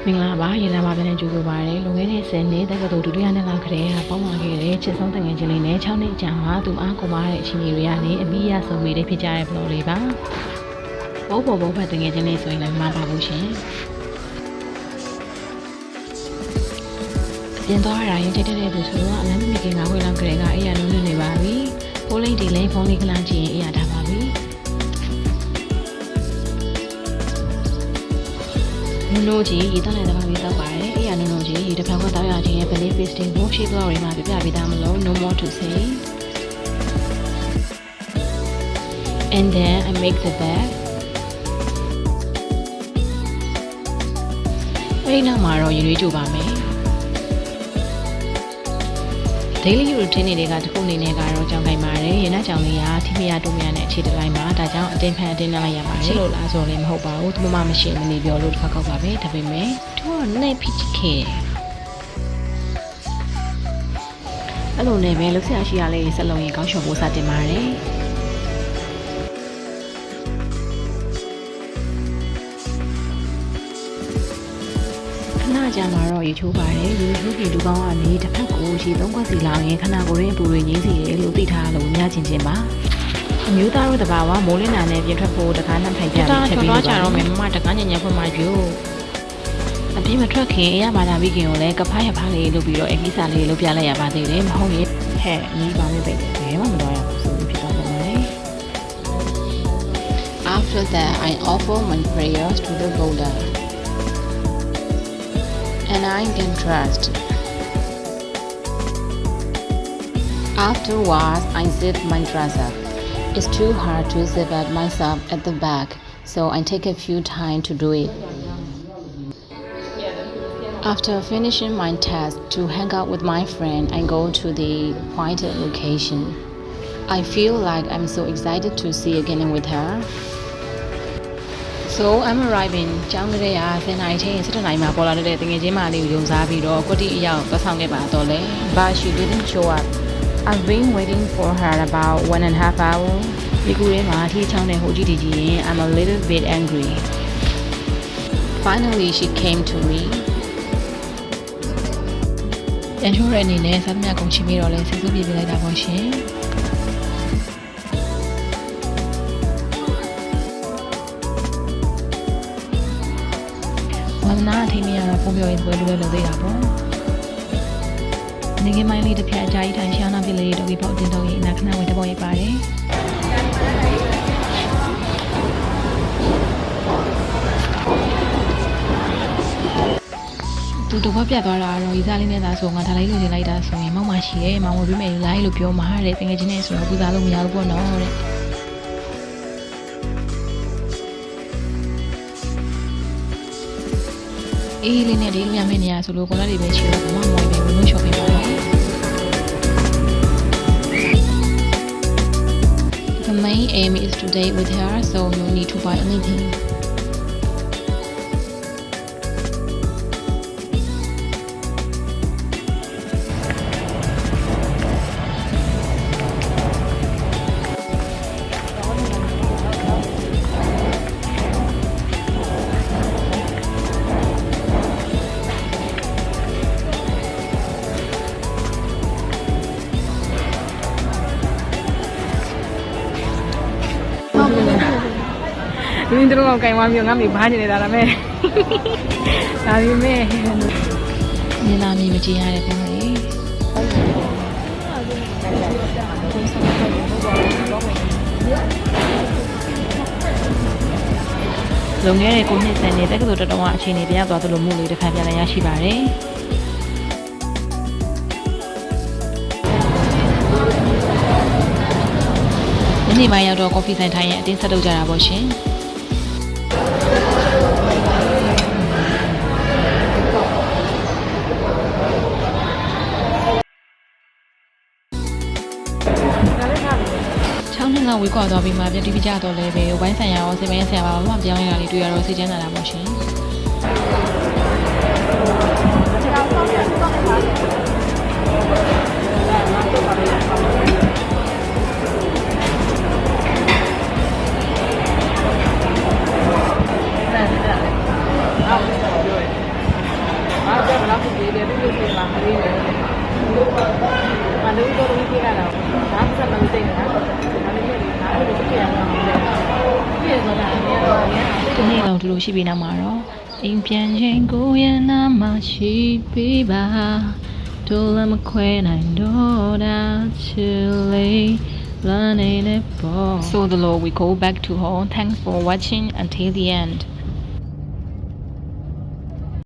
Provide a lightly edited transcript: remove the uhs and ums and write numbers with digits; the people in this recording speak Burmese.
မင်္ဂလာပါရေလာပါပြန်နေကြိုးပါရယ်လုံခဲ့တဲ့10နှစ်တက္ကသိုလ်ဒုတိယနှစ်လောက်ခရဲကပေါင်းလာခဲ့တဲ့ချစ်ဆုံးတငယ်ချင်းလေးနဲ့6နှစ်ကြာမှသူအားကိုပါတဲ့အချိန်တွေကနေအမိရဆုံးမိတဲ့ဖြစ်ကြတဲ့ဘလော့လေးပါဘောဘတ်တငယ်ချင်းလေးဆိုရင်လည်းမှားပါဘူးရှင်ပြင်သွားရရင်တိတ်တဲ့သူဆိုတော့အလမ်းမကင်ကဝေးလောက်ခရဲကအဲ့ရလုံးနေပါပြီဖိုးလိမ့်ဒီလိမ့်ဖုန်းလေးကလာကြည့်ရင်အဲ့ရထားပါပြီနုနိုကြီးရေတောက်နေတဲ့ဘာလေးတောက်ပါတယ်အဲ့ရနုနိုကြီးရေတစ်ဖြောင်းကတောက်ရခြင်းရဲ့ benefits တွေကိုရှေ့ဘလော့တွေမှာပြပြပေးသားမလို့ no more to say and then I make the bed အဲ့ဒီနောက်မှာတော့ရေရွေးကြိုပါမယ် daily routine တွေကတစ်ခုအနေနဲ့ကတော့ကြောင်းခိုင်ပါတယ်ရေနက်ကြောင်လေးကထိမရတူမရနဲ့အခြေတလိုက်မှာဒါကြောင့်အတင်းဖန်အတင်းနဲ့လိုက်ရပါတယ်ချစ်လို့လားဆိုလည်းမဟုတ်ပါဘူးသူမမရှိမနေပြောလို့တစ်ခါကောက်ပါပဲဒါပေမဲ့သူကနဲ့ဖြစ်ခဲ့အဲ့လိုနဲ့ပဲလှုပ်ရှားရှိရလေးစက်လုံးရင်ကောင်းချော်ဖို့စတင်ပါတယ်ကြာမှာတော့ရေချိုးပါတယ်ရေချိုးပြီးလူကောင်းကနေတစ်ဖက်ကိုရေသုံးခွက်စီလောင်းရင်ခဏကိုယ်ရင်းအပူတွေငင်းစီတယ်လို့သိထားလို့ညချင်းပါအမျိုးသားတို့တဘာဝမိုးလင်းနာနဲ့ပြင်ထွက်ဖို့တကားနှံထိုင်ပြပြီးချက်ပြီးတော့ကြာတော့မယ်မမတကားညံ့ညံ့ဖွင့်မှယူအပြင်မထွက်ခင်အရမာတာပြီးခင်ကိုလည်းကဖားရဖားလေးလုပ်ပြီးတော့အကိစ္စလေးလုပ်ပြလိုက်ရပါသေးတယ်မဟုတ်ရင်ဟဲ့နီးပါနဲ့တိတ်တယ်ဘယ်မှမတော်ရဘူးဆိုပြီးဖြစ်သွားတယ် After that I offer my prayers to the Buddha and I can trust. Afterwards, I zip my dress up. It's too hard to zip up myself at the back, so I take a few time to do it. After finishing my task to hang out with my friend, I go to the appointed location. I feel like I'm so excited to see again with her.So I'm arriving ကျောင်းကလေးက10နာရီချင်း7နာရီမှာပေါ်လာတဲ့တငယ်ချင်းမလေးကိုယုံစားပြီးတော့ကွတီအရောက်သွားဆောင်ခဲ့ပါတော့လေ But she didn't show up. I've been waiting for her about 1.5 hours. ဒီကူလေးမှာထီးချောင်းနဲ့ဟိုကြည့်တည်ကြည့်ရင် I'm a little bit angry. Finally she came to me. ရန်ချိုးတဲ့အနေနဲ့စားသမျှကုန်ချီပြီးတော့လဲစိတ်ဆိုးပြေးပေးလိုက်တာပေါ့ရှင်ဝါသနာအထိမရတော့ပုံပြောရင်ပွဲလိုသေးတာပေါ့နေကမိုင်းလေးတစ်ဖြတ်အကြာကြီးထိုင်ရှာနာပြလေးတော့ဒီပေါ့အတင်းတော့ရင်အနာခဏဝင်တပေါ်ရပါတယ်သူတော့ပြတ်သွားတာတော့ရီစားလေးနဲ့သာဆိုငါဒါလေးလိုချင်လိုက်တာဆိုရင်မောက်မရှိရဲ့မောင်ဝင်ပြီးမယ်လိုက်လို့ပြောမှာတဲ့တကယ်ချင်းနဲ့ဆိုတော့ပူစားလို့မရဘူးပေါ့နော်တဲ့အေးလေးနဲ့ဒီညမင်းနေရဆိုလို့ကိုလာတွေပဲချီတော့ဘာမှမဝင်ဘူးလို့ရှော့ပေးပါမယ် The main aim is to date with her, so no need to buy anything. Ini terus mau kayak mami ngambil bahan ini dalam eh, kami meh. Ini lami macam ada pun ni. Longnya ni kau ni sen ni, tapi tu tu orang sini dia tu tu lomu ni dekat jalan yang sibare. Ini bayar tu kopi saya tanya, ini satu jalan bosnya.6 ဝေးကွာသွားပြီးမှပြတိပြကြတော့လဲပဲဝိုင်းဆိုင်ရအောင်စေမင်းဆရာဘာမှပြောင်းရတာလေးတွေ့ရတော့စိတ်ချမ်းသာတာပေါ့ရှင် ဒီလိုရှိပြီးနောက်မှာတော့အိမ်ပြန်ချိန်ကိုရနာမရှိပေးပါတို့လည်းမခွဲနိုင်တော့တာချစ်လေး So the Lord, we go back to home. Thanks for watching until the end.